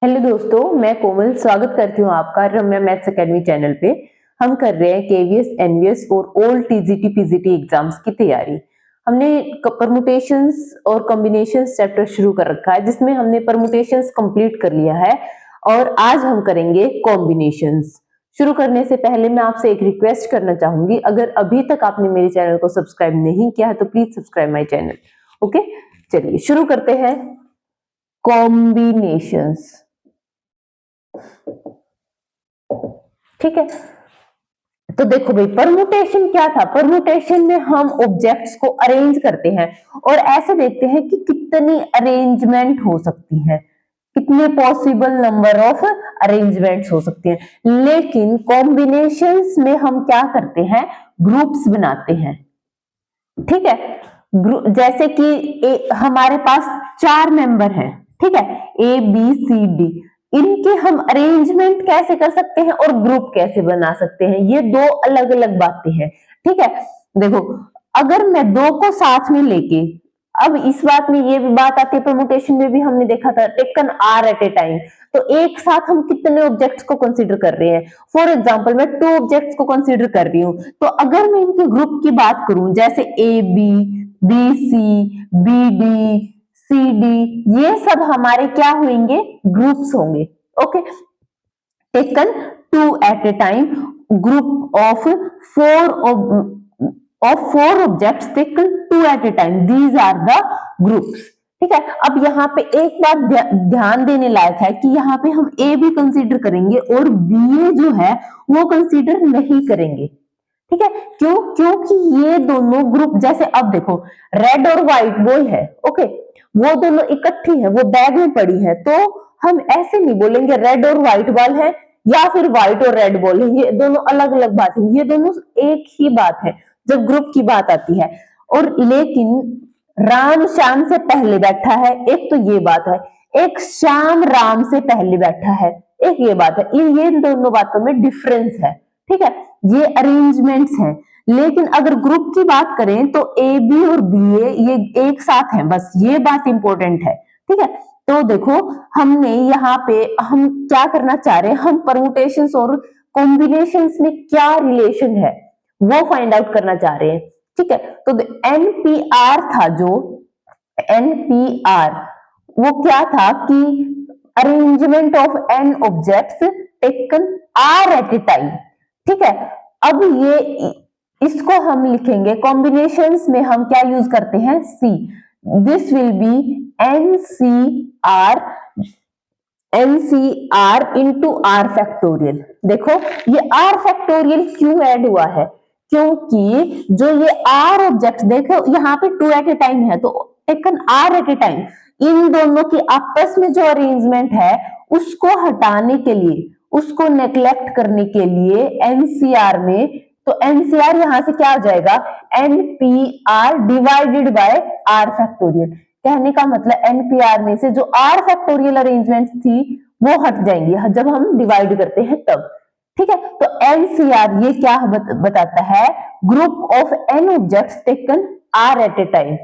Hello दोस्तों, मैं कोमल स्वागत करती हूँ आपका रम्या मैथ्स एकेडमी चैनल पे। हम कर रहे हैं केवीएस, एनवीएस और ऑल टीजीटी पीजीटी एग्जाम्स की तैयारी। हमने परमुटेशंस और कॉम्बिनेशंस चैप्टर शुरू कर रखा है, जिसमें हमने परमुटेशंस कंप्लीट कर लिया है और आज हम करेंगे कॉम्बिनेशंस। शुरू करने से पहले मैं आपसे एक रिक्वेस्ट करना चाहूंगी, अगर अभी तक आपने मेरे चैनल को सब्सक्राइब नहीं किया है तो please subscribe my channel. Okay, चलिए शुरू करते हैं। कॉम्बिनेशंस, ठीक है। तो देखो भाई, परमुटेशन क्या था? परमुटेशन में हम ऑब्जेक्ट्स को अरेंज करते हैं और ऐसे देखते हैं कि कितनी अरेंजमेंट हो सकती है, कितने पॉसिबल नंबर ऑफ अरेंजमेंट्स हो सकती हैं। लेकिन कॉम्बिनेशंस में हम क्या करते हैं? ग्रुप्स बनाते हैं, ठीक है। जैसे कि हमारे पास 4 मेंबर हैं, ठीक है, ए बी सी डी। इनके हम अरेंजमेंट कैसे कर सकते हैं और ग्रुप कैसे बना सकते हैं, ये दो अलग अलग बातें हैं, ठीक है। देखो, अगर मैं दो को साथ में लेके, अब इस बात में ये भी बात आती है, परमुटेशन में भी हमने देखा था, taken r at a time. तो एक साथ हम कितने ऑब्जेक्ट्स को कंसीडर कर रहे हैं? फॉर एग्जांपल, मैं 2 ऑब्जेक्ट्स को कंसीडर कर रही हूं, तो अगर मैं इनके ग्रुप की बात करूं, जैसे A B, B C, B D, C D, ये सब हमारे क्या होंगे? ग्रुप्स होंगे। Okay, taken 2 at a time, group of 4 objects taken 2 at a time, these are the groups, ठीक है। अब यहाँ पे एक बात ध्यान देने लायक है कि यहाँ पे हम ए भी कंसीडर करेंगे और बी जो है वो कंसीडर नहीं करेंगे, ठीक है। क्यों? क्योंकि ये दोनों ग्रुप, जैसे अब देखो, रेड और व्हाइट बॉल है, ओके, वो दोनों इकट्ठी है, वो बैग में पड़ी है, तो हम ऐसे नहीं बोलेंगे रेड और व्हाइट बॉल है या फिर व्हाइट और रेड बॉल है, ये दोनों अलग अलग बात है, ये दोनों एक ही बात है जब ग्रुप की बात आती है। और लेकिन राम श्याम से पहले बैठा है, एक तो ये बात है, एक श्याम राम से पहले बैठा है, एक ये बात है, ये दोनों बातों में डिफरेंस है, ठीक है। ये अरेंजमेंट्स हैं। लेकिन अगर ग्रुप की बात करें तो ए बी और बी ए ये एक साथ हैं, बस ये बात इंपॉर्टेंट है, ठीक है। तो देखो, हमने यहाँ पे हम क्या करना चाह रहे हैं? हम परमुटेशंस और कॉम्बिनेशंस में क्या रिलेशन है वो फाइंड आउट करना चाह रहे हैं, ठीक है। तो एनपीआर था, जो एनपीआर वो क्या था कि arrangement of n objects taken r at a time, ठीक है। अब ये इसको हम लिखेंगे कॉम्बिनेशंस में, हम क्या यूज करते हैं? C. This will be nCr, nCr into r factorial. देखो, ये आर फैक्टोरियल क्यों ऐड हुआ है? क्योंकि जो ये आर ऑब्जेक्ट, देखो यहाँ पे 2 एट ए टाइम है, तो taken r at a time, इन दोनों की आपस में जो अरेंजमेंट है उसको हटाने के लिए, उसको नेग्लेक्ट करने के लिए एनसीआर में, तो एनसीआर यहां से क्या हो जाएगा? NPr divided by r factorial. कहने का मतलब एनपीआर में से जो आर फैक्टोरियल अरेंजमेंट थी वो हट जाएंगी जब हम डिवाइड करते हैं तब, ठीक है। तो एनसीआर ये क्या बताता है? Group of n objects taken r at a time.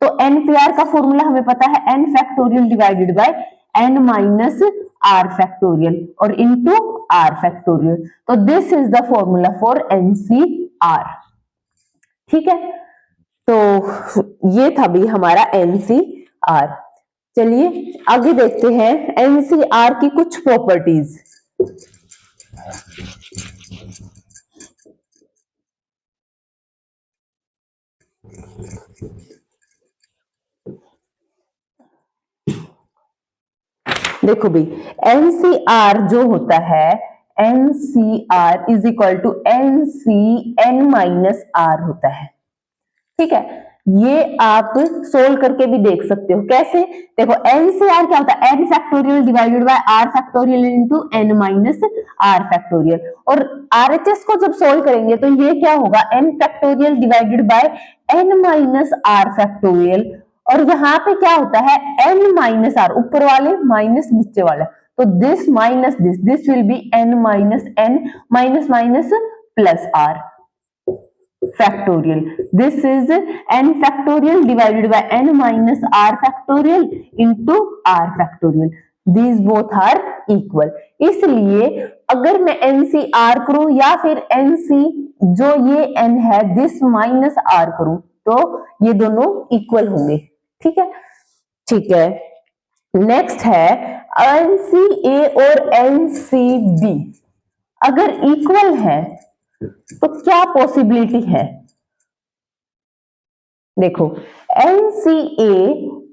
तो एनपीआर का फॉर्मूला हमें पता है, n factorial divided by n minus r factorial और इनटू आर फैक्टोरियल। तो this is the formula for nCr, ठीक है। तो ये था भी हमारा एनसीआर। चलिए आगे देखते हैं एनसीआर की कुछ प्रॉपर्टीज। देखो भाई, एनसीआर जो होता है, nCr is equal to nC n minus r होता है, ठीक है। ये आप सोल्व करके भी देख सकते हो। कैसे? देखो, एनसीआर क्या होता है? N factorial divided by r factorial into n minus r factorial. और आरएचएस को जब सोल्व करेंगे तो ये क्या होगा? N factorial divided by n minus r factorial. और यहाँ पे क्या होता है? एन माइनस आर, ऊपर वाले माइनस नीचे वाला, तो this minus this will be n minus n minus minus plus r factorial. This is n factorial divided by n minus r factorial into r factorial. These both are equal. इसलिए अगर मैं NCR करूं या फिर NC जो ये N है this minus R करूं तो ये दोनों इक्वल होंगे। ठीक है, ठीक है। नेक्स्ट है NCA और NCB अगर इक्वल है तो क्या पॉसिबिलिटी है? देखो NCA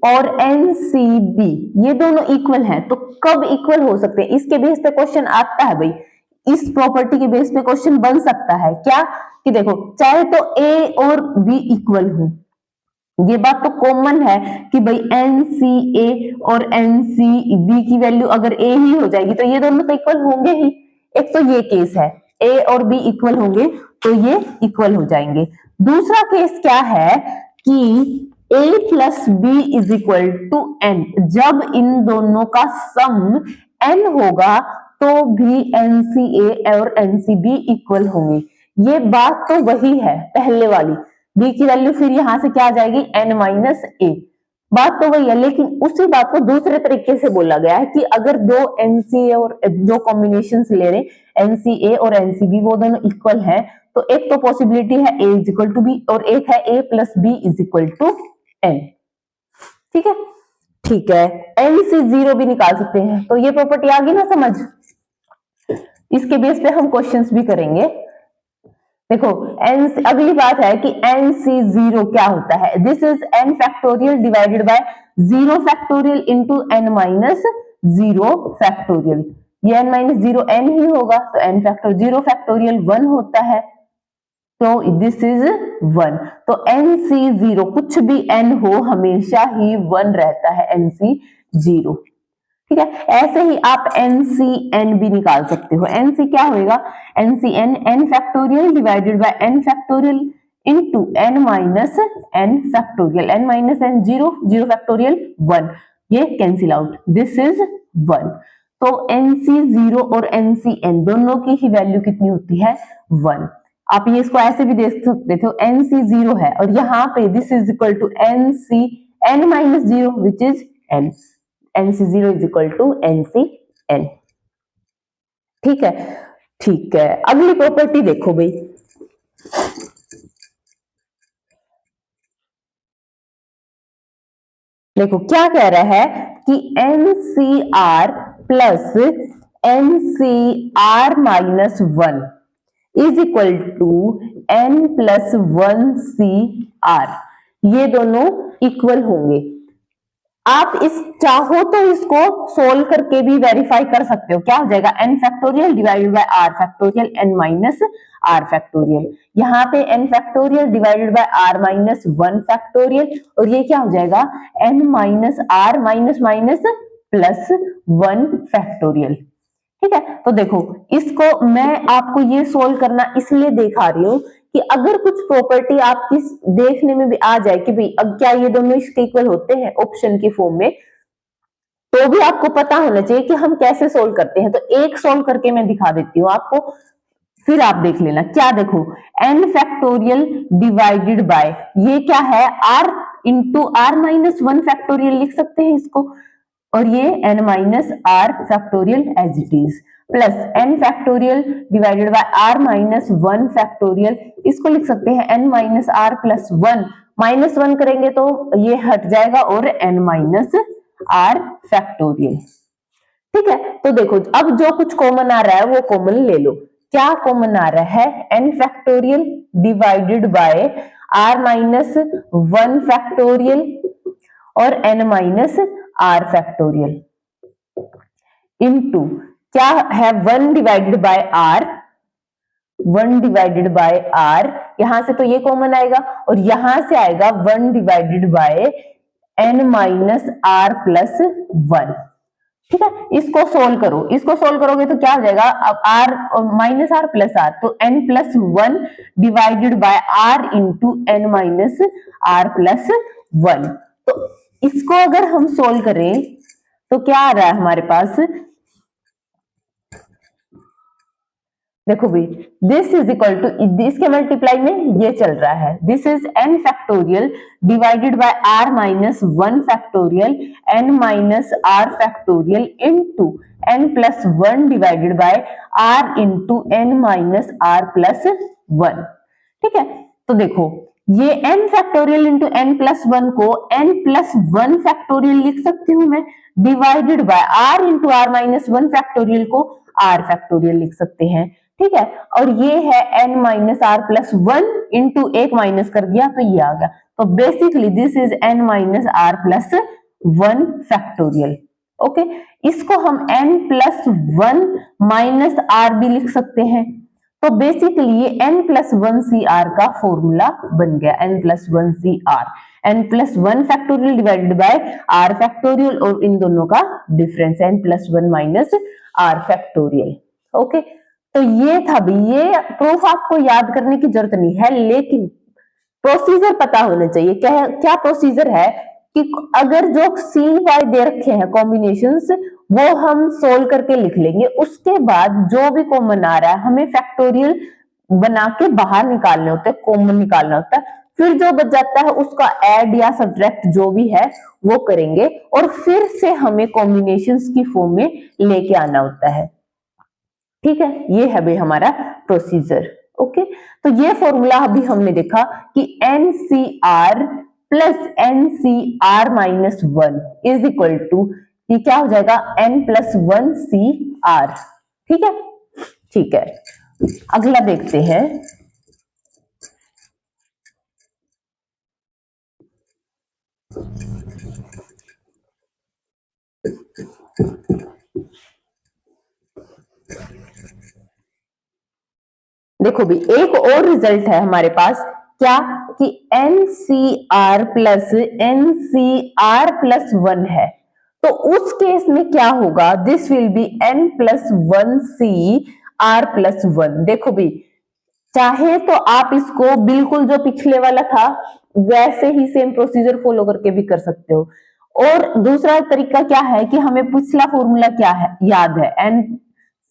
और NCB ये दोनों इक्वल हैं, तो कब इक्वल हो सकते हैं? इसके बेस पे क्वेश्चन आता है भाई, इस प्रॉपर्टी के बेस पे क्वेश्चन बन सकता है क्या कि देखो चाहे तो A और B इक्वल हो, ये बात तो कॉमन है कि भाई NCA और NCB की वैल्यू अगर A ही हो जाएगी तो ये दोनों तो इक्वल होंगे ही। एक तो ये केस है A और B इक्वल होंगे तो ये इक्वल हो जाएंगे। दूसरा केस क्या है कि A plus B is equal to N, जब इन दोनों का सम N होगा तो भी NCA और NCB इक्वल होंगे। ये बात तो वही है पहले वाली, B की वैल्यू फिर यहां से क्या आ जाएगी N माइनस A, बात तो वही है, लेकिन उसी बात को दूसरे तरीके से बोला गया है कि अगर दो NCA और दो कॉम्बिनेशन ले रहे NCA और NCB वो दोनों इक्वल है तो एक तो पॉसिबिलिटी है A is equal to B और एक है A plus B is equal to N। ठीक है, ठीक है। NC0 भी निकाल सकते हैं, तो ये प्रॉपर्टी आ गई ना समझ। इसके बेस पे हम क्वेश्चंस भी करेंगे। देखो अगली बात है कि NC0 क्या होता है? This is N factorial divided bye 0 factorial into N minus 0 factorial. ये N माइनस 0 N ही होगा तो N फैक्टर 0 फैक्टोरियल 1 होता है, तो दिस इज 1। तो NC0 कुछ भी N हो हमेशा ही 1 रहता है NC0। ठीक है, ऐसे ही आप NCN भी निकाल सकते हो। NC क्या होएगा? NCN N factorial divided by N factorial into N minus N factorial. N minus N 0, 0 factorial 1, ये कैंसिल आउट, दिस इज 1। तो NC0 और NCN दोनों की ही वैल्यू कितनी होती है? 1। आप ये इसको ऐसे भी देख सकते थे, NC0 है और यहाँ पे this is equal to NCN minus 0 which is N। NC0 is equal to NCN। ठीक है, ठीक है। अगली प्रॉपर्टी देखो भाई, देखो क्या कह रहा है कि NCR plus NCR minus 1 is equal to N plus 1CR, ये दोनों इक्वल होंगे। आप इस चाहो तो इसको सोल्व करके भी वेरीफाई कर सकते हो, क्या हो जाएगा N factorial divided by R factorial N minus R factorial. यहाँ पे N factorial divided by R minus 1 factorial और ये क्या हो जाएगा N minus R minus minus plus 1 factorial. ठीक है, तो देखो इसको मैं आपको ये सोल्व करना इसलिए दिखा रही हूँ कि अगर कुछ प्रॉपर्टी आपकी देखने में भी आ जाए कि भाई अब क्या ये दोनों इसके इक्वल होते हैं ऑप्शन के फॉर्म में, तो भी आपको पता होना चाहिए कि हम कैसे सोल्व करते हैं। तो एक सोल्व करके मैं दिखा देती हूँ आपको, फिर आप देख लेना। क्या देखो N फैक्टोरियल डिवाइडेड बाय ये क्या है R into R minus 1 factorial लिख सकते हैं इसको, और ये N minus R factorial as it is plus N factorial divided by R minus 1 factorial, इसको लिख सकते हैं N minus R plus 1, minus 1 करेंगे तो ये हट जाएगा और N माइनस R फैक्टोरियल। ठीक है, तो देखो अब जो कुछ कॉमन आ रहा है वो कॉमन ले लो। क्या कॉमन आ रहा है? N factorial divided by R minus 1 factorial और N minus R factorial into क्या है 1 divided by R, 1 divided by R, यहां से तो ये कॉमन आएगा और यहां से आएगा 1 divided by N minus R plus 1। ठीक है, इसको सोल्व करो, इसको सोल्व करोगे तो क्या हो जाएगा अब R minus R plus R, तो N plus 1 divided by R into N minus R plus 1। तो इसको अगर हम सोल्व करें तो क्या आ रहा है हमारे पास? देखो भाई, दिस इज इक्वल टू, इसके मल्टीप्लाई में ये चल रहा है, this is n factorial divided by r minus 1 factorial n minus r factorial into n plus 1 divided by r into n minus r plus 1। ठीक है, तो देखो ये n factorial into n plus 1 को n प्लस 1 फैक्टोरियल लिख सकती हूं मैं, divided by r into r minus 1 factorial को r फैक्टोरियल लिख सकते हैं। ठीक है, और ये है n minus r plus 1 into एक माइनस कर दिया तो ये आ गया, तो basically this is n minus r plus 1 factorial. Okay, इसको हम n प्लस 1 माइनस r भी लिख सकते हैं, तो बेसिकली ये n प्लस 1 सी आर का फॉर्मूला बन गया, n plus 1 C r, n plus 1 factorial divided by r factorial और इन दोनों का difference n plus 1 minus r factorial. Okay, तो ये था भी, ये प्रूफ आपको याद करने की जरूरत नहीं है, लेकिन प्रोसीजर पता होना चाहिए। क्या प्रोसीजर है कि अगर जो सी वाई दे रखे हैं कॉम्बिनेशंस, वो हम सोल्व करके लिख लेंगे, उसके बाद जो भी कॉमन आ रहा है हमें फैक्टोरियल बना के बाहर निकालने होते हैं, कॉमन निकालना होता है, फिर जो बच जाता है उसका ऐड या सब्ट्रैक्ट जो भी है वो करेंगे और फिर से हमें कॉम्बिनेशंस की फॉर्म में लेके आना होता है। ठीक है, ये है भाई हमारा प्रोसीजर। ओके, तो ये फॉर्मूला अभी हमने देखा कि NCR plus NCR minus 1 is equal to, ये क्या हो जाएगा, n प्लस 1 CR। ठीक है, ठीक है, अगला देखते हैं। देखो भी, एक और रिजल्ट है हमारे पास, क्या कि NCR प्लस NCR प्लस 1 है, तो उस केस में क्या होगा, this will B n plus 1 CR plus 1। देखो भी, चाहे तो आप इसको बिल्कुल जो पिछले वाला था वैसे ही सेम प्रोसीजर फॉलो करके भी कर सकते हो, और दूसरा तरीका क्या है कि हमें पिछला फॉर्मूला क्या है याद है,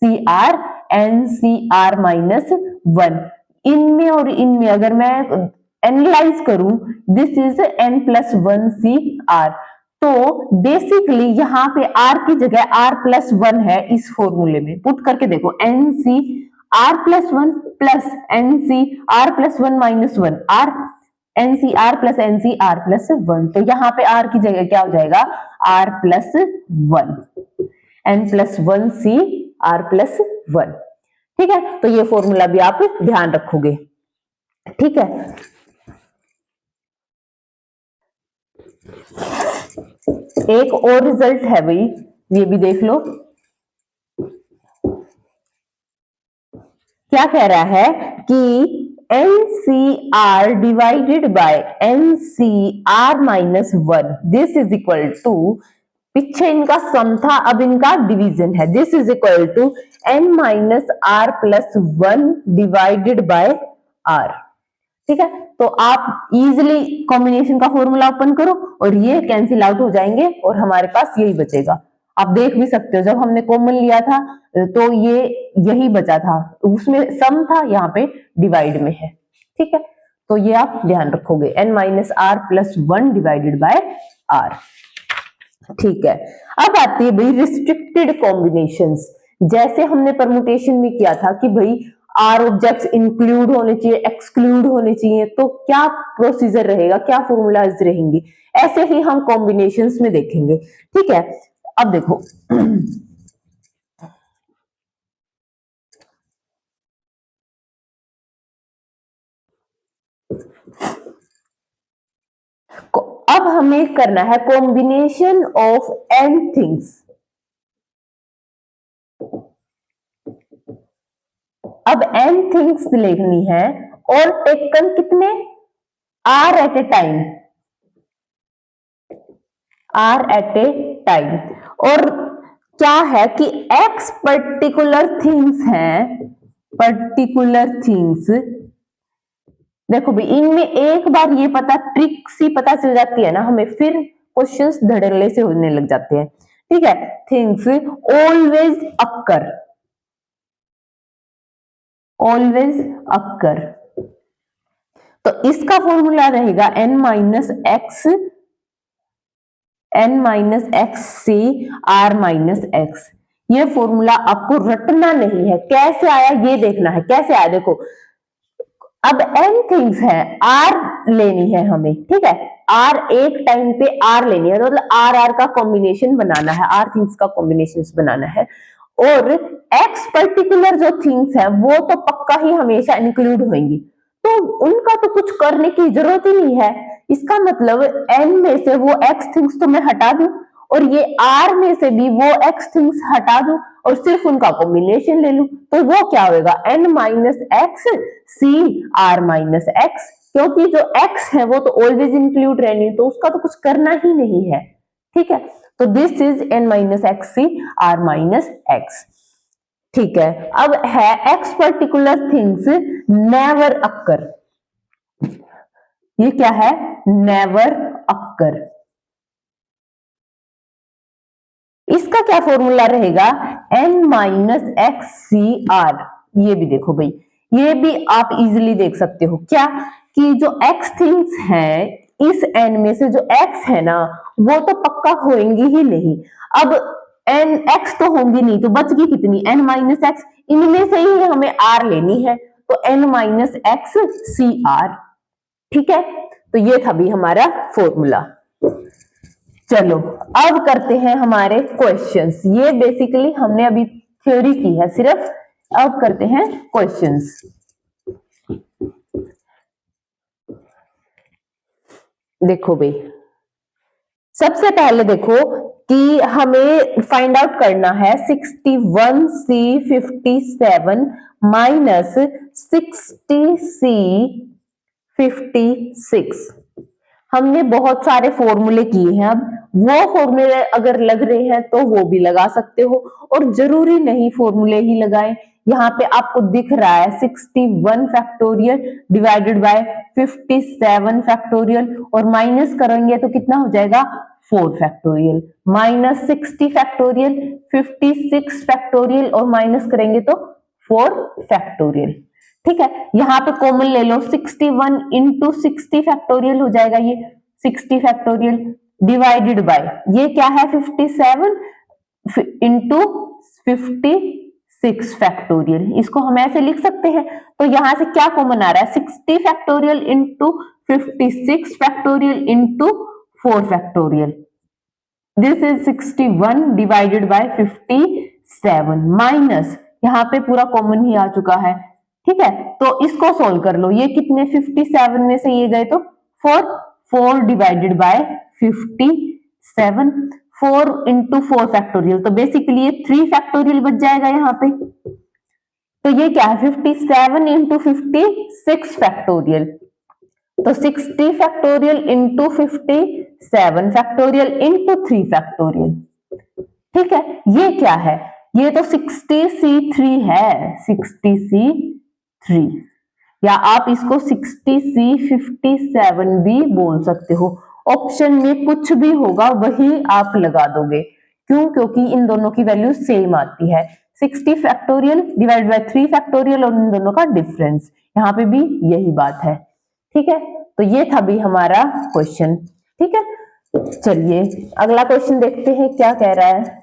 NCR माइनस 1, इनमें और इनमें अगर मैं एनालाइज करूं, this is n plus 1 CR, तो बेसिकली यहाँ पे r की जगह r प्लस 1 है, इस फॉर्मूले में पुट करके देखो, NCR plus 1 plus NCR plus 1 minus 1, r NCR plus NCR plus 1, तो यहाँ पे r की जगह क्या हो जाएगा, r plus 1, n plus 1 CR plus 1। ठीक है, तो ये फॉर्मूला भी आप ध्यान रखोगे। ठीक है, एक और रिजल्ट है भाई, ये भी देख लो, क्या कह रहा है कि NCR divided by NCR minus 1, this is equal to, पीछे इनका सम था अब इनका डिवीजन है, this is equal to n minus r plus 1 divided by r। ठीक है, तो आप इजिली कॉम्बिनेशन का फॉर्मूला ओपन करो और ये कैंसिल आउट हो जाएंगे और हमारे पास यही बचेगा। आप देख भी सकते हो, जब हमने कॉमन लिया था तो ये यही बचा था, उसमें सम था, यहाँ पे डिवाइड में है। ठीक है, तो ये आप ध्यान रखोगे, n minus r plus 1 divided by r। ठीक है, अब आती है भाई रिस्ट्रिक्टेड कॉम्बिनेशंस, जैसे हमने परमुटेशन में किया था कि भाई आर ऑब्जेक्ट्स इंक्लूड होने चाहिए, एक्सक्लूड होने चाहिए, तो क्या प्रोसीजर रहेगा, क्या फॉर्मूलाज रहेंगी, ऐसे ही हम कॉम्बिनेशंस में देखेंगे। ठीक है, अब देखो अब हमें करना है कॉम्बिनेशन ऑफ n थिंग्स। अब n थिंग्स लिखनी है और टेकन कितने, r at a time, r at a time, और क्या है कि x पर्टिकुलर थिंग्स हैं, पर्टिकुलर थिंग्स। देखो भाई, इनमें एक बार ये पता ट्रिक सी पता चल जाती है ना हमें, फिर क्वेश्चंस धड़ल्ले से होने लग जाते हैं। ठीक है, things always occur, always occur. तो इसका फॉर्मूला रहेगा n minus x C r minus x. ये फॉर्मूला आपको रटना नहीं है, कैसे आया ये देखना है। कैसे आया देखो, अब n थिंग्स है, r लेनी है हमें, ठीक है। r एक टाइम पे r लेनी है, तो मतलब r का कॉम्बिनेशन बनाना है, r थिंग्स का कॉम्बिनेशन बनाना है। और x पर्टिकुलर जो थिंग्स है वो तो पक्का ही हमेशा इंक्लूड होंगी, तो उनका तो कुछ करने की जरूरत ही नहीं है। इसका मतलब n में से वो x थिंग्स तो मैं हटा दूं, और ये r में से भी वो x थिंग्स हटा दूं, और सिर्फ उनका कॉम्बिनेशन ले लूं, तो वो क्या होगा, n minus x C r minus x. क्योंकि जो x है वो तो ऑलवेज इंक्लूड रहनी है, तो उसका तो कुछ करना ही नहीं है, ठीक है। तो this is n minus x C r minus x, ठीक है। अब है x particular things never occur. ये क्या है, नेवर अक्कर। इसका क्या फॉर्मूला रहेगा, n minus x C r. ये भी देखो भाई, ये भी आप इजीली देख सकते हो, क्या कि जो x थिंग्स है इस n में से जो x है ना वो तो पक्का होंगी ही नहीं। अब n x तो होंगी नहीं, तो बच गई कितनी, n माइनस एक्स। इनमें से ही हमें r लेनी है, तो n minus x C r, ठीक है। तो ये था भी हमारा फॉर्मूला। चलो अब करते हैं हमारे क्वेश्चंस। ये बेसिकली हमने अभी थ्योरी की है सिर्फ, अब करते हैं क्वेश्चंस। देखो भाई, सबसे पहले देखो कि हमें फाइंड आउट करना है 61C 57 माइनस 60C 56। हमने बहुत सारे फॉर्मूले किए हैं, अब वो फॉर्मूले अगर लग रहे हैं तो वो भी लगा सकते हो, और जरूरी नहीं फॉर्मूले ही लगाएं। यहाँ पे आपको दिख रहा है 61 फैक्टोरियल डिवाइडेड बाय 57 फैक्टोरियल, और माइनस करेंगे तो कितना हो जाएगा, 4 फैक्टोरियल, माइनस 60 फैक्टोरियल, 56 फैक्टोरियल, और माइनस करेंगे तो 4 फैक्टोरियल, ठीक है। यहाँ पे कॉमन ले लो, 61 इंटू 60 फैक्टोरियल हो जाएगा, ये 60 फैक्टोरियल डिवाइडेड बाय ये क्या है 57 इंटू 56 फैक्टोरियल। इसको हम ऐसे लिख सकते हैं। तो यहां से क्या कॉमन आ रहा है, 60 factorial into 56 factorial into 4 factorial. This is 61 divided by 57 minus यहाँ पे पूरा कॉमन ही आ चुका है, ठीक है। तो इसको सोल्व कर लो, ये कितने 57 में से ये गए तो 4 डिवाइडेड बाय 57, 4 इंटू 4 फैक्टोरियल, तो बेसिकली ये 3 फैक्टोरियल बच जाएगा यहाँ पे। तो ये क्या है 57 इंटू 56 फैक्टोरियल, तो 60 factorial into 57 factorial into 3 factorial, ठीक है। ये क्या है, ये तो 60C3 है, 60C3, या आप इसको 60C57 भी बोल सकते हो। ऑप्शन में कुछ भी होगा वही आप लगा दोगे, क्यों, क्योंकि इन दोनों की वैल्यू सेम आती है। 60 फैक्टोरियल डिवाइड बाय 3 फैक्टोरियल, और इन दोनों का डिफरेंस, यहाँ पे भी यही बात है, ठीक है। तो ये था भी हमारा क्वेश्चन, ठीक है। चलिए अगला क्वेश्चन देखते हैं क्या कह रहा है।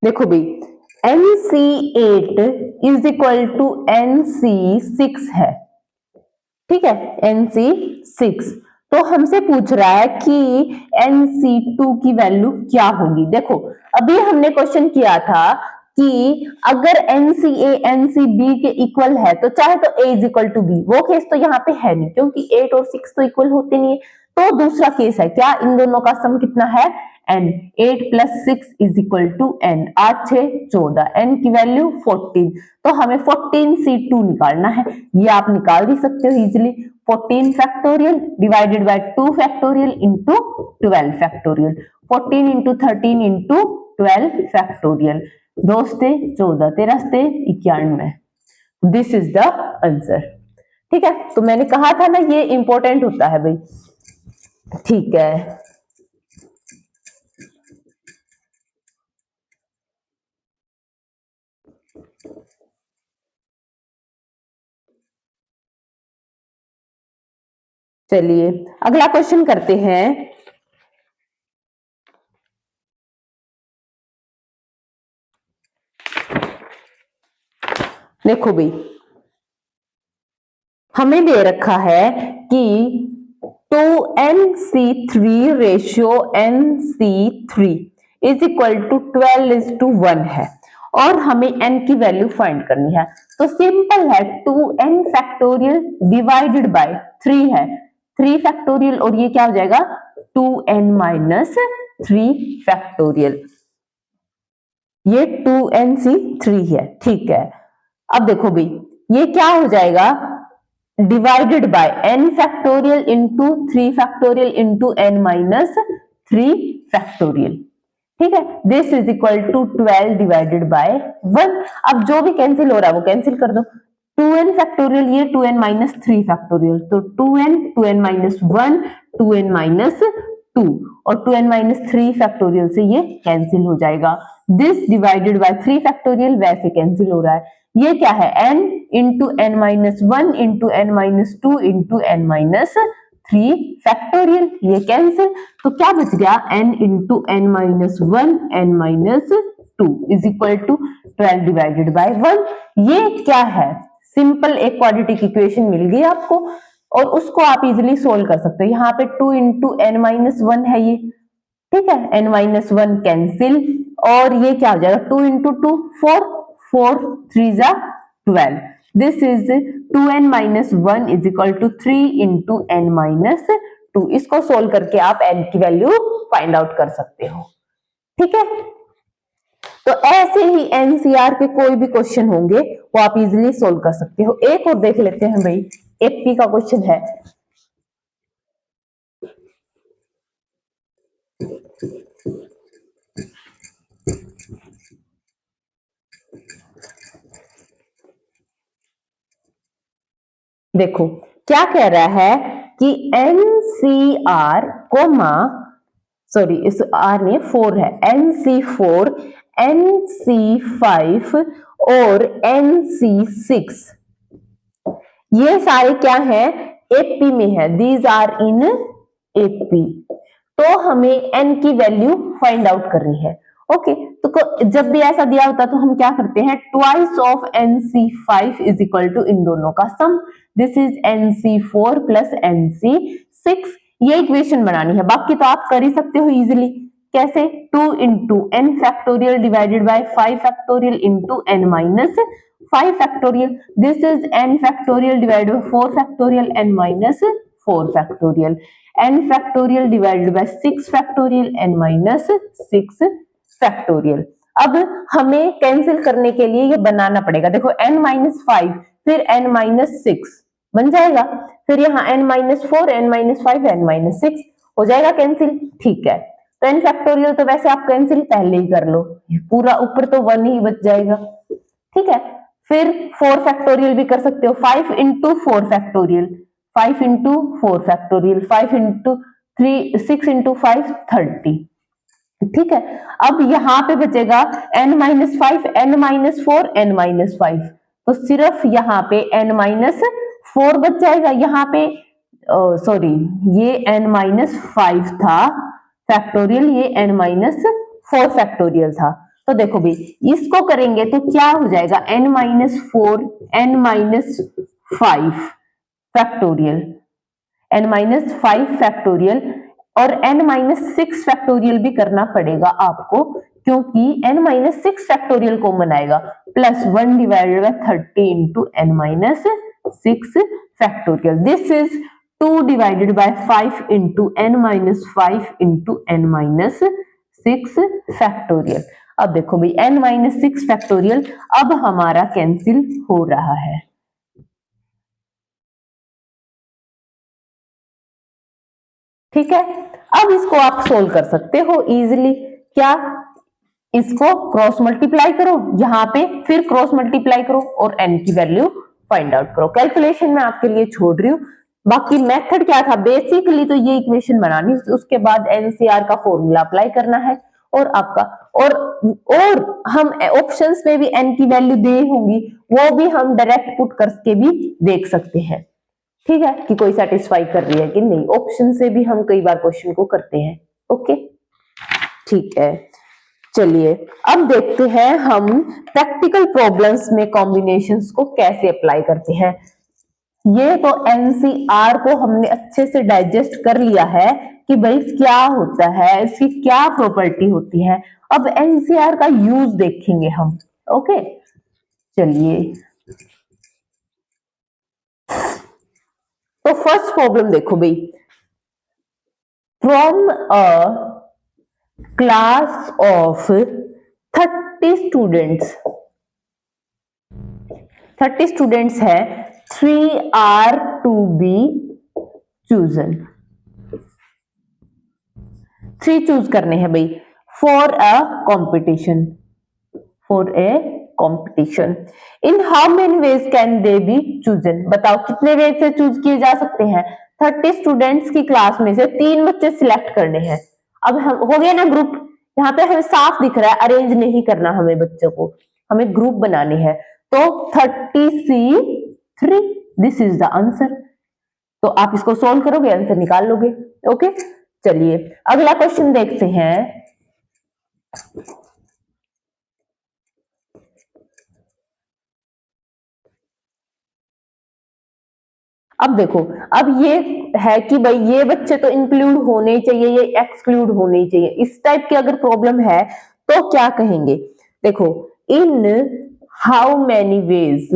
देखो भाई, NC8 is equal to NC6 है, ठीक है, NC6। तो हमसे पूछ रहा है कि NC2 की वैल्यू क्या होगी। देखो अभी हमने क्वेश्चन किया था कि अगर NCA NCB के इक्वल है तो चाहे तो A is equal to B, वो केस तो यहाँ पे है नहीं, क्योंकि 8 और 6 तो इक्वल होते नहीं है। तो दूसरा केस है क्या, इन दोनों का सम कितना है n, 8 plus 6 is equal to n, 8 6 14, n की वैल्यू 14, तो हमें 14C2 निकालना है। ये आप निकाल भी सकते हो easily, 14 factorial divided bye 2 factorial into 12 factorial, 14 into 13 into 12 factorial, 2 से 14, 13 से 91। This is the answer. ठीक है, तो मैंने कहा था ना ये इंपॉर्टेंट होता है भाई। ठीक है, चलिए अगला क्वेश्चन करते हैं। देखो भाई, हमें दे रखा है कि 2nc3 ratio nc3 is equal to 12:1 है और हमें n की वैल्यू फाइंड करनी है। तो सिंपल है, 2n फैक्टोरियल डिवाइडेड बाय 3 है, 3 फैक्टोरियल, और ये क्या हो जाएगा 2n माइनस 3 फैक्टोरियल, ये 2nc3 है। ठीक है, अब देखो भाई ये क्या हो जाएगा, divided by n factorial into 3 factorial into n minus 3 factorial. ठीक है, this is equal to 12 divided by 1। अब जो भी कैंसिल हो रहा है वो कैंसिल कर दो, 2n फैक्टोरियल ये 2n माइनस 3 फैक्टोरियल, तो 2n माइनस 1 2n माइनस 2 और 2n माइनस 3 फैक्टोरियल से ये कैंसिल हो जाएगा। दिस डिवाइडेड बाय 3 फैक्टोरियल वैसे कैंसिल हो रहा है। ये क्या है, n into n minus 1 into n minus 2 into n minus 3 factorial, ये कैंसिल, तो क्या बच गया n into n minus 1 n minus 2 is equal to 12 divided by 1। ये क्या है, सिंपल एक क्वाड्रेटिक इक्वेशन मिल गई आपको और उसको आप इजिली सोल्व कर सकते हो। यहाँ पे 2 इंटू एन माइनस 1 है ये, ठीक है, एन माइनस 1 कैंसिल, और ये क्या हो जाएगा 2 इंटू 2 4 4 3 जा 12। This is 2n minus 1 is equal to 3 into n minus 2। इसको सोल्व करके आप n की वैल्यू फाइंड आउट कर सकते हो। ठीक है, तो ऐसे ही एनसीआर के कोई भी क्वेश्चन होंगे वो आप इजीली सोल्व कर सकते हो। एक और देख लेते हैं भाई, एपी का क्वेश्चन है। देखो क्या कह रहा है कि एनसीआर कोमा, सॉरी इस आर ने 4 है, NC4 NC5 और NC6 ये सारे क्या है, एपी में है, दीज आर इन एपी। तो हमें n की वैल्यू फाइंड आउट करनी है। ओके, तो जब भी ऐसा दिया होता है तो हम क्या करते हैं, twice of NC5 is equal to इन दोनों का सम, this is NC4 plus NC6। ये इक्वेशन बनानी है, बाकी तो आप कर ही सकते हो इजिली। कैसे, 2 into n factorial divided by 5 factorial into n minus 5 factorial, this is n factorial divided by 4 factorial n minus 4 factorial, n factorial divided by 6 factorial n minus 6 factorial. अब हमें कैंसिल करने के लिए ये बनाना पड़ेगा। देखो n माइनस 5 फिर n minus 6 बन जाएगा, फिर यहाँ n minus 4 n minus 5 n minus 6 हो जाएगा कैंसिल। ठीक है, तो n फैक्टोरियल तो वैसे आप कैंसिल पहले ही कर लो, पूरा ऊपर तो 1 ही बच जाएगा। ठीक है, फिर 4 फैक्टोरियल भी कर सकते हो, 5 into 4 factorial, 5 into 4 factorial, 5 into 3 6 into 5 30। ठीक है, अब यहां पे बचेगा n minus 5 n minus 4 n minus 5, तो सिर्फ यहाँ पे n माइनस 4 बच जाएगा। यहाँ पे सॉरी ये n माइनस 5 था फैक्टोरियल, ये n माइनस 4 फैक्टोरियल था। तो देखो भाई इसको करेंगे तो क्या हो जाएगा, n minus 4 n minus 5 factorial, n minus 5 factorial, और n माइनस 6 फैक्टोरियल भी करना पड़ेगा आपको, क्योंकि n माइनस 6 फैक्टोरियल कॉमन आएगा, plus 1 divided bye 30 into n minus 6 factorial. This is 2 divided by 5 into n minus 5 into n minus 6 factorial. अब देखो भाई n माइनस 6 फैक्टोरियल अब हमारा कैंसिल हो रहा है। ठीक है, अब इसको आप सोल्व कर सकते हो इजीली। क्या, इसको क्रॉस मल्टीप्लाई करो यहाँ पे, फिर क्रॉस मल्टीप्लाई करो और n की वैल्यू फाइंड आउट करो। कैलकुलेशन मैं आपके लिए छोड़ रही हूँ, बाकी मेथड क्या था, बेसिकली तो ये इक्वेशन बनानी, उसके बाद एनसीआर का फॉर्मूला अप्लाई करना है और आपका और हम ऑप्शंस में भी एन की वैल्यू दे होंगी, वो भी हम डायरेक्ट पुट करके भी देख सकते हैं, ठीक है, कि कोई सेटिस्फाई कर रही है कि नहीं। ऑप्शन से भी हम कई बार क्वेश्चन को करते हैं। ओके, ठीक है, चलिए अब देखते हैं हम प्रैक्टिकल प्रॉब्लम्स में कॉम्बिनेशंस को कैसे अप्लाई करते हैं। ये तो एनसीआर को हमने अच्छे से डाइजेस्ट कर लिया है कि भाई क्या होता है, इसकी क्या प्रॉपर्टी होती है। अब एनसीआर का यूज देखेंगे हम। ओके, चलिए तो फर्स्ट प्रॉब्लम देखो भाई, from a class of 30 students, 30 students है, 3 are to be chosen, 3 choose करने हैं भाई for a competition, for a competition. In how many ways can they be chosen, बताओ कितने वे से चूज किए जा सकते हैं। 30 स्टूडेंट्स की क्लास में से 3 बच्चे सिलेक्ट करने हैं। अब हम हो गया ना ग्रुप, यहाँ पे हमें साफ दिख रहा है, अरेंज नहीं करना हमें बच्चों को, हमें ग्रुप बनाने हैं। तो 30C3, this is the answer. तो आप इसको सोल्व करोगे, आंसर निकाल लोगे। ओके, चलिए अगला क्वेश्चन देखते हैं। अब देखो, अब ये है कि भाई ये बच्चे तो इंक्लूड होने ही चाहिए, ये एक्सक्लूड होने ही चाहिए। इस टाइप की अगर प्रॉब्लम है तो क्या कहेंगे, देखो, इन how many veg,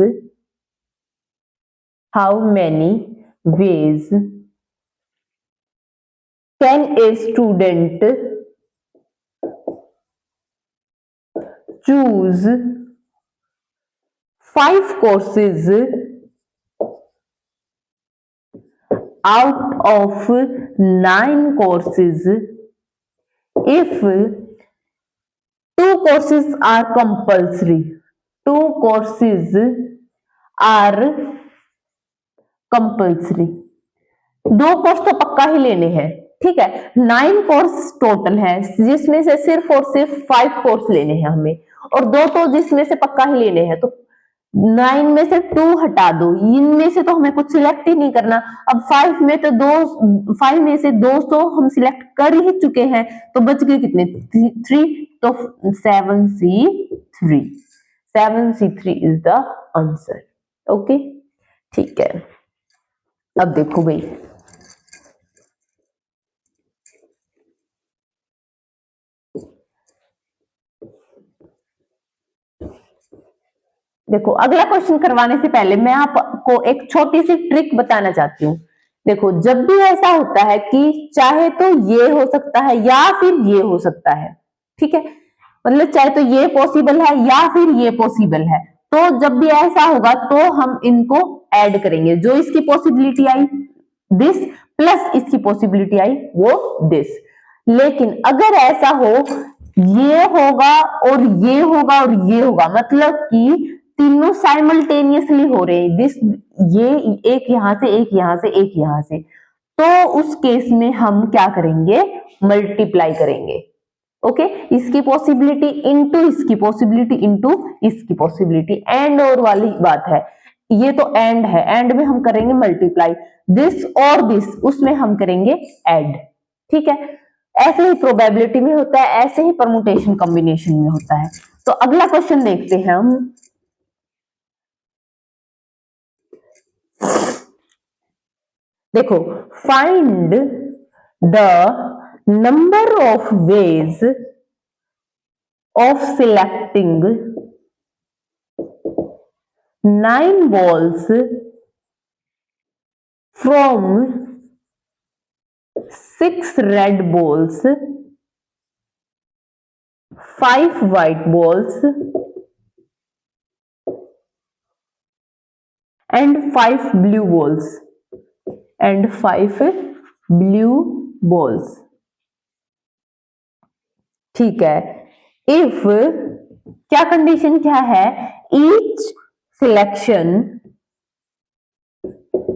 how many ways can a student choose 5 courses out of 9 courses if 2 courses are compulsory, 2 courses are compulsory, 2 course तो पक्का ही लेने हैं, ठीक है। 9 कोर्स टोटल है, जिसमें से सिर्फ और सिर्फ 5 कोर्स लेने हैं हमें, और 2 तो जिसमें से पक्का ही लेने हैं। तो 9 में से 2 हटा दो, इनमें से तो हमें कुछ सिलेक्ट ही नहीं करना। अब 5 में तो 5 में से 2 तो हम सिलेक्ट कर ही चुके हैं, तो बच गए कितने, 3। तो 7C3, 7C3 is the answer. Okay, ठीक है। अब देखो भाई, देखो अगला क्वेश्चन करवाने से पहले मैं आपको एक छोटी सी ट्रिक बताना चाहती हूँ। देखो, जब भी ऐसा होता है कि चाहे तो ये हो सकता है या फिर ये हो सकता है, ठीक है, मतलब चाहे तो ये पॉसिबल है या फिर ये पॉसिबल है, तो जब भी ऐसा होगा तो हम इनको ऐड करेंगे। जो इसकी पॉसिबिलिटी आई दिस, प्लस इसकी पॉसिबिलिटी आई वो दिस। लेकिन अगर ऐसा हो, ये होगा और ये होगा और ये होगा, मतलब कि तीनों साइमल्टेनियसली हो रहे हैं, दिस, ये एक यहां से, एक यहां से, एक यहां से, तो उस केस में हम क्या करेंगे, मल्टीप्लाई करेंगे। ओके, इसकी पॉसिबिलिटी इंटू इसकी पॉसिबिलिटी इंटू इसकी पॉसिबिलिटी, एंड और वाली बात है, ये तो एंड है, एंड में हम करेंगे मल्टीप्लाई, दिस और दिस, उसमें हम करेंगे ऐड, ठीक है। ऐसे ही प्रोबेबिलिटी में होता है, ऐसे ही परमुटेशन कॉम्बिनेशन में होता है। तो अगला क्वेश्चन देखते हैं हम। देखो, find the number of ways of selecting 9 balls from 6 red balls, 5 white balls and 5 blue balls, and 5 blue balls, ठीक है। इफ, क्या कंडीशन क्या है, each selection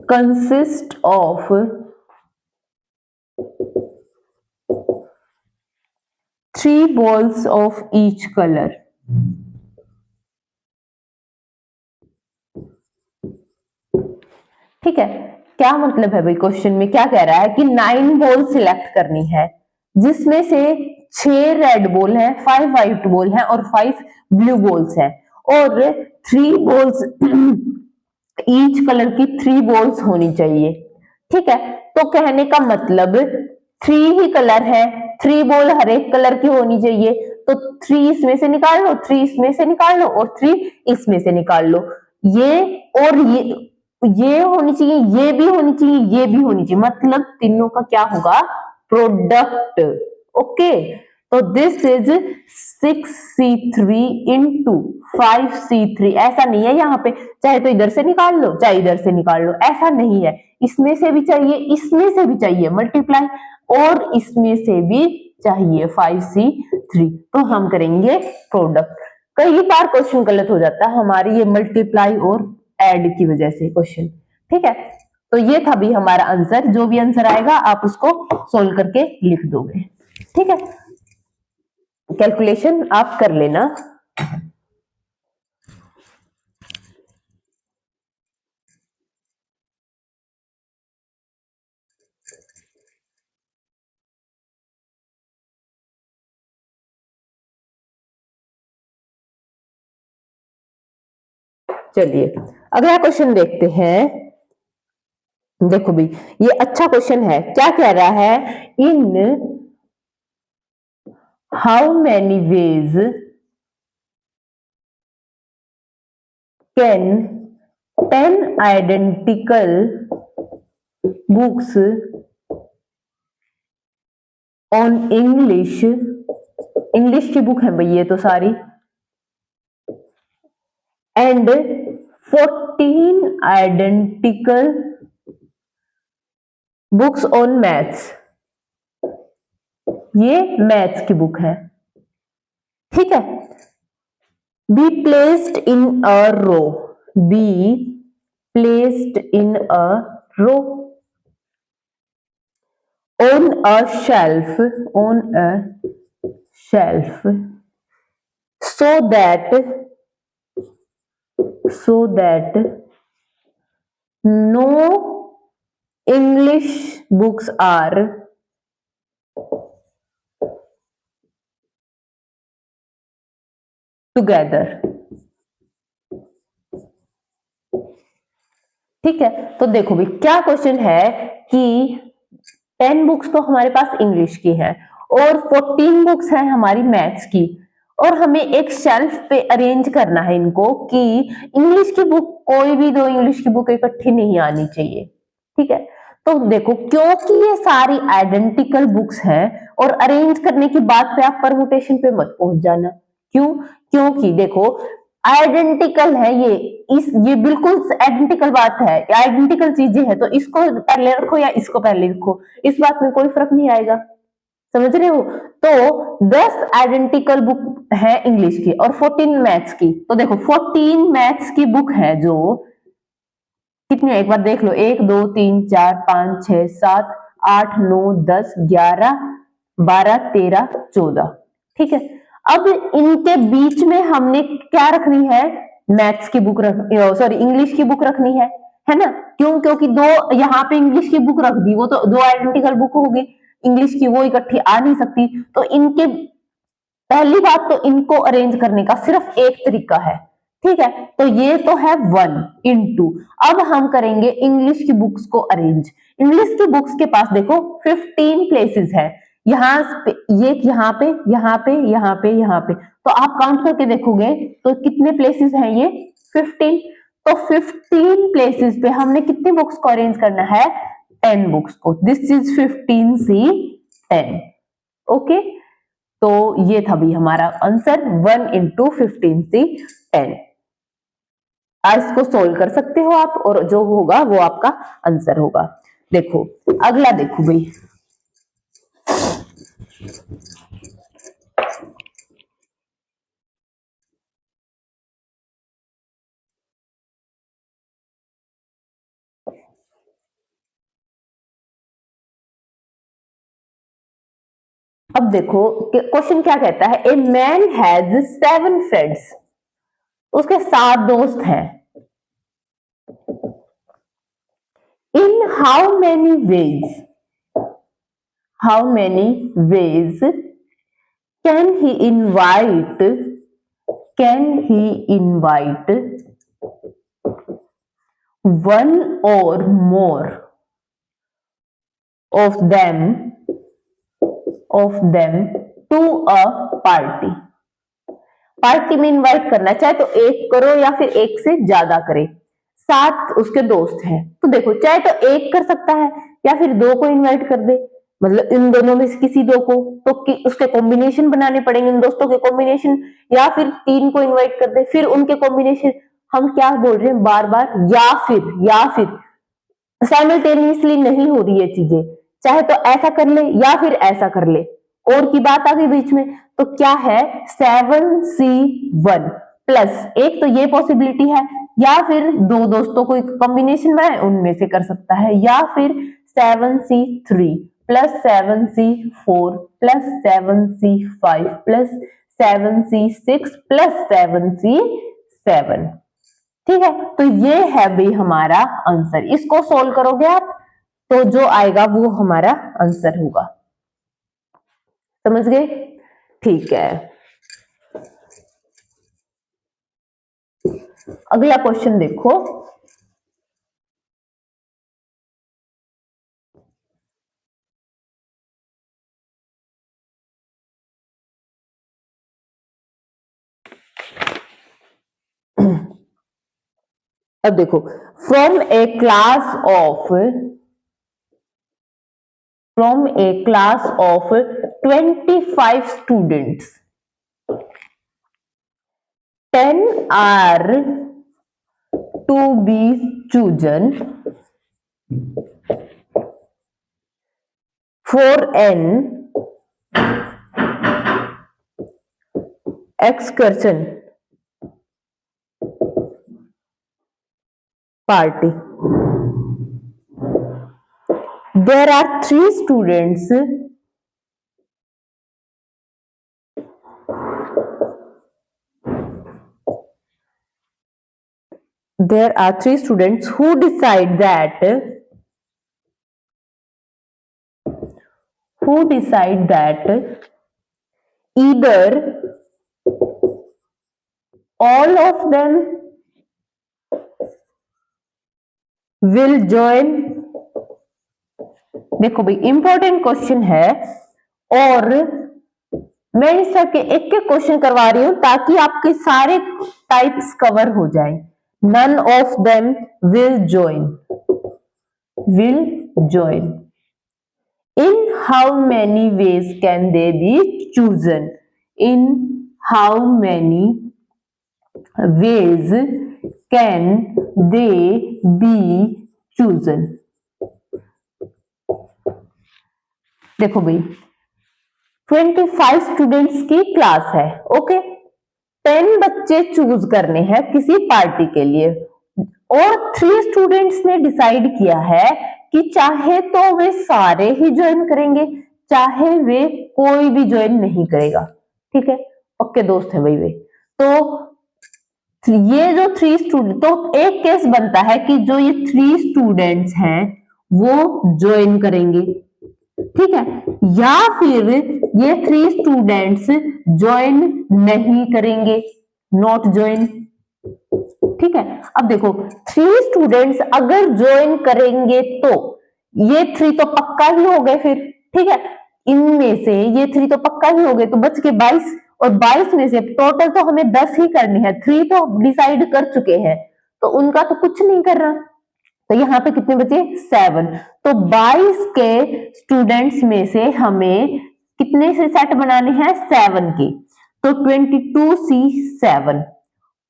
consist of 3 balls of each color। ठीक है, क्या मतलब है भाई, क्वेश्चन में क्या कह रहा है कि 9 बॉल सिलेक्ट करनी है जिसमें से 6 रेड बॉल है, 5 व्हाइट बॉल है और 5 ब्लू बॉल्स है, और 3 बॉल्स ईच कलर की 3 बॉल्स होनी चाहिए। ठीक है, तो कहने का मतलब 3 ही कलर है, 3 बॉल हर एक कलर की होनी चाहिए, तो 3 इसमें से निकाल लो, 3 इसमें से निकाल लो और 3 इसमें से निकाल लो। ये और ये होनी चाहिए, ये भी होनी चाहिए, ये भी होनी चाहिए, मतलब तीनों का क्या होगा, प्रोडक्ट। ओके, तो this is 6c3 into 5c3। ऐसा नहीं है यहाँ पे चाहे तो इधर से निकाल लो चाहे इधर से निकाल लो, ऐसा नहीं है, इसमें से भी चाहिए इसमें से भी चाहिए मल्टीप्लाई, और इसमें से भी चाहिए 5c3, तो हम करेंगे प्रोडक्ट। कई बार क्वेश्चन गलत हो जाता है हमारी ये मल्टीप्लाई और ऐड की वजह से क्वेश्चन। ठीक है, तो ये था भी हमारा आंसर, जो भी आंसर आएगा आप उसको सोल्व करके लिख दोगे। ठीक है, कैलकुलेशन आप कर लेना। चलिए अगला क्वेश्चन देखते हैं। देखो भाई ये अच्छा क्वेश्चन है, क्या कह रहा है, in how many ways can 10 identical books on English, English की बुक है भाई ये तो सारी, and 14 identical books on maths, ये मैथ्स की बुक है। ठीक है, be placed in a row, be placed in a row on a shelf, on a shelf, so that no English books are together। ठीक है, तो देखो भी क्या क्वेश्चन है कि 10 बुक्स तो हमारे पास इंग्लिश की है और 14 बुक्स हैं हमारी मैथ्स की, और हमें एक शेल्फ पे अरेंज करना है इनको कि इंग्लिश की बुक, कोई भी दो इंग्लिश की बुक इकट्ठी नहीं आनी चाहिए। ठीक है, तो देखो क्योंकि ये सारी आइडेंटिकल बुक्स हैं, और अरेंज करने की बात पे आप परमुटेशन पे मत पहुंच जाना। क्यों, क्योंकि देखो आइडेंटिकल है ये बिल्कुल आइडेंटिकल बात है, आइडेंटिकल चीजें हैं, तो इसको पहले रखो या इसको पहले रखो, इस बात में कोई फर्क नहीं आएगा। समझ रहे हो, तो 10 आइडेंटिकल बुक है इंग्लिश की और 14 मैथ्स की, तो देखो 14 मैथ्स की बुक है, जो कितनी है एक बार देख लो, 1 2 3 4 5 6 7 8 9 10 11 12 13 14। ठीक है, अब इनके बीच में हमने क्या रखनी है, मैथ्स की बुक सॉरी इंग्लिश की बुक रखनी है ना, क्यों, क्योंकि दो यहाँ पे इंग्लिश की बुक रख दी, वो तो दो आइडेंटिकल बुक होगी इंग्लिश की, वो इकट्ठी आ नहीं सकती, तो इनके पहली बात तो इनको अरेंज करने का सिर्फ एक तरीका है। ठीक है, तो ये तो है 1 into, अब हम करेंगे इंग्लिश की बुक्स को अरेंज। इंग्लिश की बुक्स के पास देखो 15 प्लेसेस है, यहाँ पे ये यहाँ पे यहाँ पे यहाँ पे यहाँ पे, तो आप काउंट करके देखोगे तो कितने प्लेसेस हैं ये, 15। तो 15 प्लेसेस पे हमने कितनी बुक्स को अरेंज करना है, 10 बुक्स को, दिस इज 15c10। ओके, तो ये था भी हमारा आंसर 1 into 15c10। आज इसको सोल्व कर सकते हो आप, और जो होगा वो आपका आंसर होगा। देखो अगला देखो भाई, अब देखो क्वेश्चन क्या कहता है, ए मैन हैज 7 फ्रेंड्स, उसके 7 दोस्त हैं। इन how many ways can he invite one or more of them to a party में इनवाइट करना, चाहे तो एक करो या फिर एक से ज्यादा करे। 7 उसके दोस्त हैं, तो देखो चाहे तो एक कर सकता है या फिर 2 को इनवाइट कर दे, मतलब इन दोनों में से किसी 2 को, तो उसके कॉम्बिनेशन बनाने पड़ेंगे, इन दोस्तों के कॉम्बिनेशन, या फिर 3 को इनवाइट कर दे फिर उनके कॉम्बिनेशन। हम क्या बोल रहे हैं बार बार, या फिर साइमल्टेनियसली नहीं हो रही है चीजें, चाहे तो ऐसा कर ले या फिर ऐसा कर ले, और की बात आ गई बीच में, तो क्या है 7C1 प्लस एक, तो ये पॉसिबिलिटी है, या फिर 2 दोस्तों को एक कॉम्बिनेशन बनाए उनमें से कर सकता है, या फिर 7C3 plus 7C4 plus 7C5 plus 7C6 plus 7C7। ठीक है, तो ये है भाई हमारा आंसर। इसको सोल्व करोगे आप तो जो आएगा वो हमारा आंसर होगा। समझ गए? ठीक है, अगला क्वेश्चन देखो। अब देखो, from A class of 25 students 10 are to be chosen for an excursion party. There are 3 students who decide that either all of them will join। देखो भाई इंपॉर्टेंट क्वेश्चन है, और मैं इस तरह के एक एक क्वेश्चन करवा रही हूं ताकि आपके सारे टाइप्स कवर हो जाए। none of them will join in how many ways can they be chosen? In how many ways can they be chosen? देखो भाई 25 स्टूडेंट्स की क्लास है, ओके, 10 बच्चे चूज करने हैं किसी पार्टी के लिए, और 3 स्टूडेंट्स ने डिसाइड किया है कि चाहे तो वे सारे ही ज्वाइन करेंगे, चाहे वे कोई भी ज्वाइन नहीं करेगा। ठीक है, पक्के दोस्त है भाई वे। तो ये जो 3 स्टूडेंट, तो एक केस बनता है कि जो ये 3 स्टूडेंट्स हैं वो ज्वाइन करेंगे, ठीक है, या फिर ये 3 स्टूडेंट्स ज्वाइन नहीं करेंगे, नॉट ज्वाइन। ठीक है, अब देखो 3 स्टूडेंट्स अगर ज्वाइन करेंगे तो ये 3 तो पक्का ही हो गए फिर। ठीक है, इनमें से ये 3 तो पक्का ही हो गए, तो बच के 22, और 22 में से टोटल तो हमें 10 ही करनी है, 3 तो डिसाइड कर चुके हैं, तो उनका तो कुछ नहीं कर रहा, तो यहाँ पे कितने बचे 7। तो 22 के स्टूडेंट्स में से हमें कितने से सेट बनाने हैं 7 के, तो 22C7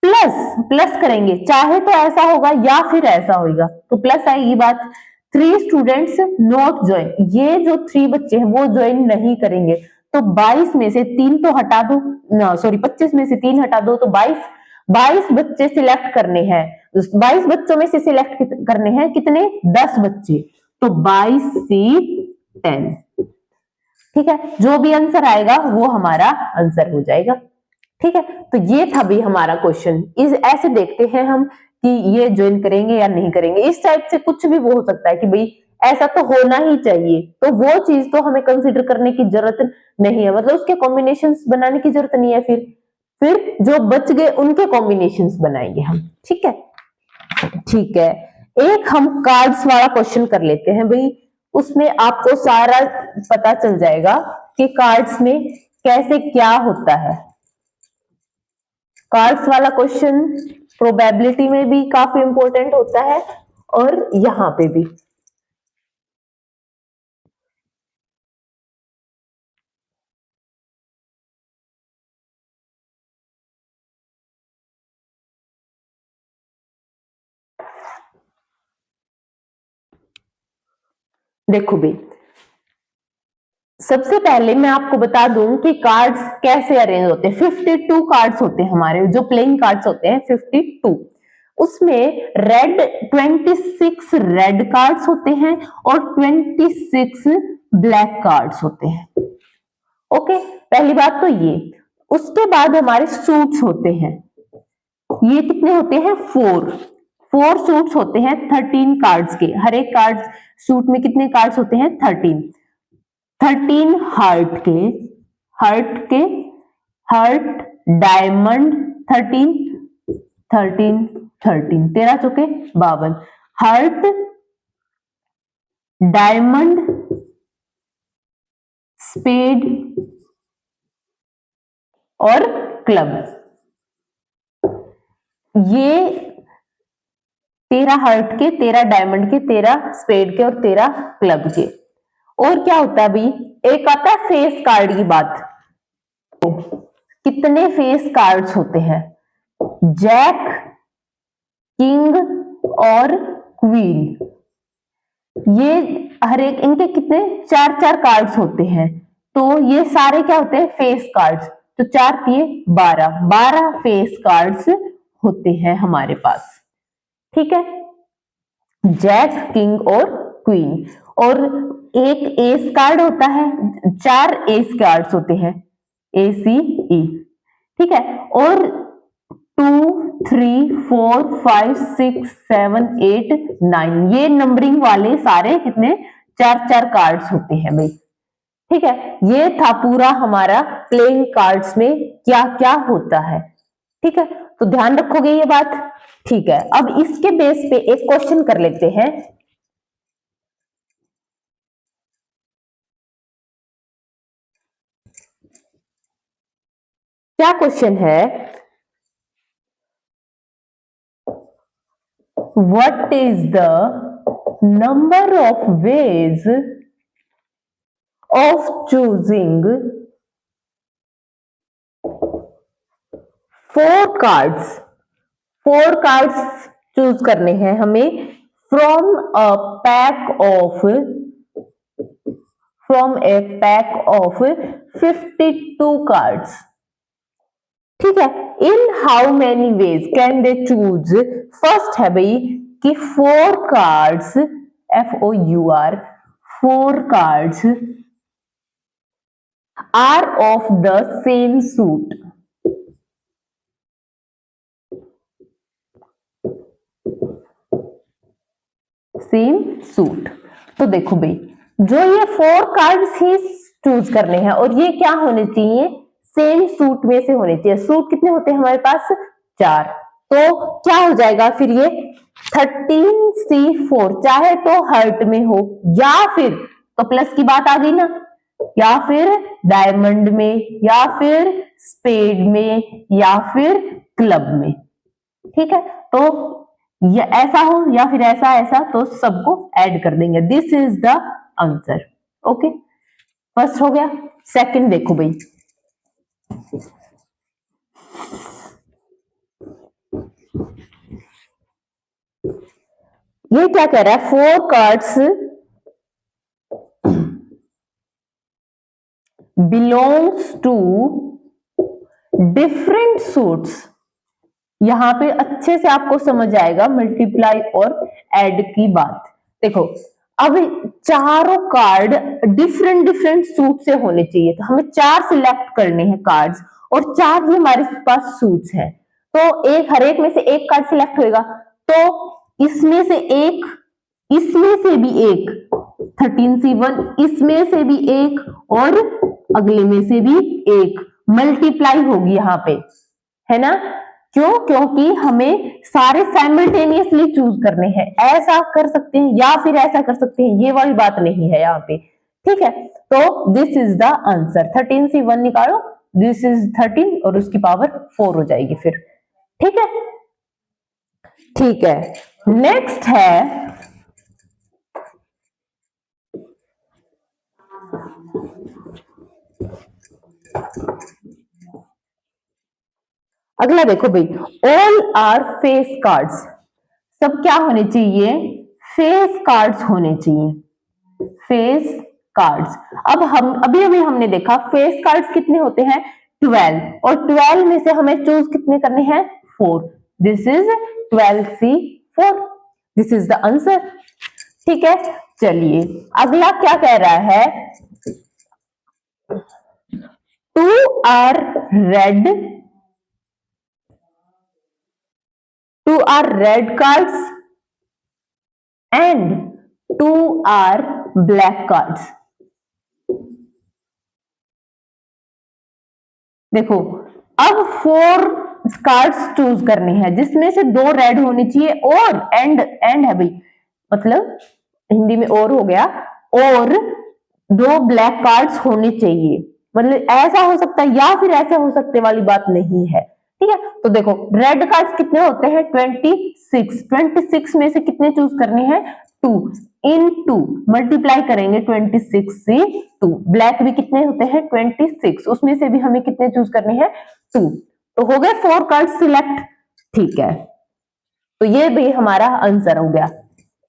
प्लस करेंगे, चाहे तो ऐसा होगा या फिर ऐसा होगा, तो प्लस आएगी बात। 3 स्टूडेंट्स नॉट ज्वाइन, ये जो 3 बच्चे हैं वो ज्वाइन नहीं करेंगे, तो 22 में से 3 तो हटा दो, 25 में से 3 हटा दो, तो 22 बच्चे सिलेक्ट करने हैं, 22 बच्चों में से सिलेक्ट करने हैं कितने 10 बच्चे, तो 22C10। ठीक है, जो भी आंसर आएगा वो हमारा आंसर हो जाएगा। ठीक है, तो ये था भी हमारा क्वेश्चन। इस ऐसे देखते हैं हम कि ये ज्वाइन करेंगे या नहीं करेंगे। इस टाइप से कुछ भी वो हो सकता है कि भाई ऐसा तो होना ही चाहिए, तो वो चीज तो हमें कंसीडर करने की जरूरत नहीं है, मतलब उसके कॉम्बिनेशंस बनाने की जरूरत नहीं है। फिर जो बच गए उनके कॉम्बिनेशंस बनाएंगे हम। ठीक है, ठीक है, एक हम कार्ड्स वाला क्वेश्चन कर लेते हैं भाई, उसमें आपको सारा पता चल जाएगा कि कार्ड्स में कैसे क्या होता है। कार्ड्स वाला क्वेश्चन प्रोबेबिलिटी में भी काफी इंपॉर्टेंट होता है और यहां पे भी। देखो भाई, सबसे पहले मैं आपको बता दूं कि कार्ड्स कैसे अरेंज होते हैं। 52 कार्ड्स होते हैं हमारे, जो प्लेइंग कार्ड्स होते हैं 52। उसमें रेड 26 रेड कार्ड्स होते हैं और 26 ब्लैक कार्ड्स होते हैं। ओके, पहली बात तो ये। उसके बाद हमारे सूट्स होते हैं, ये कितने होते हैं? 4 सूट्स होते हैं 13 कार्ड्स के। हर एक कार्ड सूट में कितने कार्ड्स होते हैं? 13 हार्ट डायमंड 13 13 13 13 चौके 52। हार्ट डायमंड स्पेड और क्लब, ये 13 हार्ट के, 13 डायमंड के, 13 स्पेड के और 13 क्लब के। और क्या होता है भाई, एक आता है फेस कार्ड की बात। तो कितने फेस कार्ड्स होते हैं? जैक, किंग और क्वीन, ये हर एक इनके कितने 4 कार्ड्स होते हैं। तो ये सारे क्या होते हैं? Face cards. तो 4 दिए 12 फेस कार्ड्स होते हैं हमारे पास। ठीक है, जैक, किंग और क्वीन। और एक एस कार्ड होता है, 4 एस कार्ड्स होते हैं, ACE। ठीक है, और 2 3 4 5 6 7 8 9, ये नंबरिंग वाले सारे कितने 4 कार्ड्स होते हैं भाई। ठीक है, ये था पूरा हमारा प्लेइंग कार्ड्स में क्या क्या होता है। ठीक है, तो ध्यान रखोगे ये बात। ठीक है, अब इसके बेस पे एक क्वेश्चन कर लेते हैं। क्या क्वेश्चन है? What is the number of ways of choosing 4 cards? 4 cards choose करने हैं हमें from a pack of 52 cards. ठीक है, in how many ways can they choose? First है भाई कि 4 cards, FOUR, 4 cards are of the same suit. तो देखो भाई, जो ये 4 कार्ड्स ही चूज करने हैं और ये क्या होने चाहिए? सेम सूट में से होने चाहिए। सूट कितने होते हैं हमारे पास? 4। तो क्या हो जाएगा फिर? ये 13C4, चाहे तो हर्ट में हो या फिर, तो प्लस की बात आ गई ना, या फिर डायमंड में या फिर स्पेड में या फिर क्लब में। ठीक है, तो या ऐसा हो या फिर ऐसा ऐसा, तो सबको ऐड कर देंगे। This is the answer. Okay, first हो गया। सेकंड देखो भाई, ये क्या कह रहा है? 4 cards belongs to different suits. यहां पे अच्छे से आपको समझ आएगा मल्टीप्लाई और ऐड की बात। देखो, अब चारों कार्ड डिफरेंट डिफरेंट सूट से होने चाहिए, तो हमें 4 सिलेक्ट करने हैं कार्ड्स और 4 ही हमारे पास सूट्स हैं, तो एक हर एक में से एक कार्ड सिलेक्ट होएगा, तो इसमें से एक, इसमें से भी एक 13C1, इसमें से भी एक और अगले में से भी एक, मल्टीप्लाई होगी यहाँ पे, है ना। क्यों? क्योंकि हमें सारे साइमल्टेनियसली चूज करने हैं, ऐसा कर सकते हैं या फिर ऐसा कर सकते हैं, ये वाली बात नहीं है यहाँ पे, ठीक है। तो this is the answer, 13C1 निकालो, दिस इज 13 और उसकी पावर 4 हो जाएगी फिर, ठीक है। ठीक है, नेक्स्ट है अगला, देखो भाई, ऑल आर फेस कार्ड्स, सब क्या होने चाहिए? फेस कार्ड्स होने चाहिए, फेस कार्ड्स। अब हम अभी अभी हमने देखा फेस कार्ड्स कितने होते हैं? 12, और 12 में से हमें चूज कितने करने हैं? 4। This is 12C4, this is the answer, ठीक है। चलिए अगला क्या कह रहा है? 2 are red, 2 are red cards and 2 are black cards. देखो, अब 4 कार्ड्स चूज करने हैं जिसमें से 2 रेड होने चाहिए और एंड है भाई, मतलब हिंदी में और हो गया, और 2 ब्लैक कार्ड्स होने चाहिए, मतलब ऐसा हो सकता है या फिर ऐसा हो सकते वाली बात नहीं है, ठीक है। तो देखो रेड कार्ड्स कितने होते हैं? 26, 26 में से कितने चूज करने हैं? 2 इन 2 मल्टीप्लाई करेंगे 26 से 2। ब्लैक भी कितने होते हैं? 26, उसमें से भी हमें कितने चूज करने हैं? 2। तो हो गए 4 कार्ड सिलेक्ट, ठीक है। तो ये भी हमारा आंसर हो गया।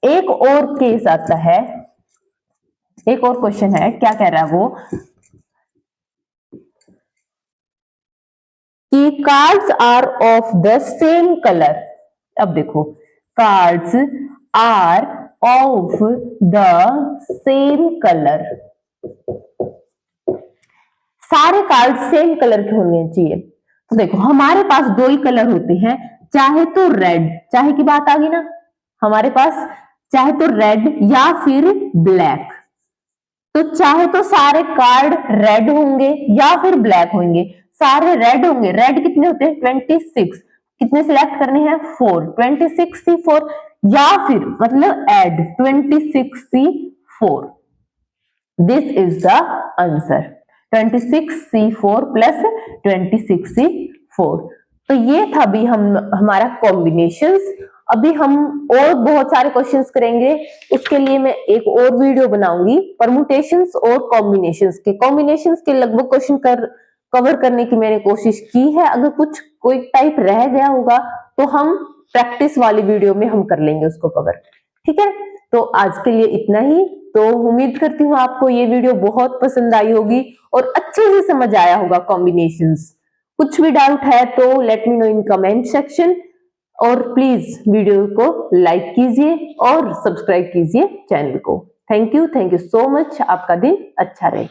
एक और केस आता है, एक और क्वेश्चन है, क्या कह रहा है वो कि cards are of the same colour. अब देखो, cards are of the same colour, सारे कार्ड सेम कलर के होने चाहिए। तो देखो हमारे पास 2 ही कलर होते हैं, चाहे तो रेड, चाहे की बात आ गई ना हमारे पास, चाहे तो रेड या फिर ब्लैक, तो चाहे तो सारे कार्ड रेड होंगे या फिर ब्लैक होंगे। सारे रेड होंगे, रेड कितने होते हैं? 26, कितने सिलेक्ट करने हैं? 4, 26C4, या फिर मतलब add 26C4, this is the answer, 26C4 plus 26C4। तो ये था भी हमारा कॉम्बिनेशंस। अभी हम और बहुत सारे क्वेश्चंस करेंगे, उसके लिए मैं एक और वीडियो बनाऊंगी परमुटेशंस और कॉम्बिनेशंस के। कॉम्बिनेशंस के लगभग क्वेश्चन कवर करने की मैंने कोशिश की है, अगर कुछ कोई टाइप रह गया होगा तो हम प्रैक्टिस वाली वीडियो में हम कर लेंगे उसको कवर, ठीक है। तो आज के लिए इतना ही। तो उम्मीद करती हूँ आपको ये वीडियो बहुत पसंद आई होगी और अच्छे से समझ आया होगा कॉम्बिनेशंस। कुछ भी डाउट है तो let me know in comment section, और प्लीज वीडियो को लाइक कीजिए और सब्सक्राइब कीजिए चैनल को। थैंक यू सो मच, आपका दिन अच्छा रहे।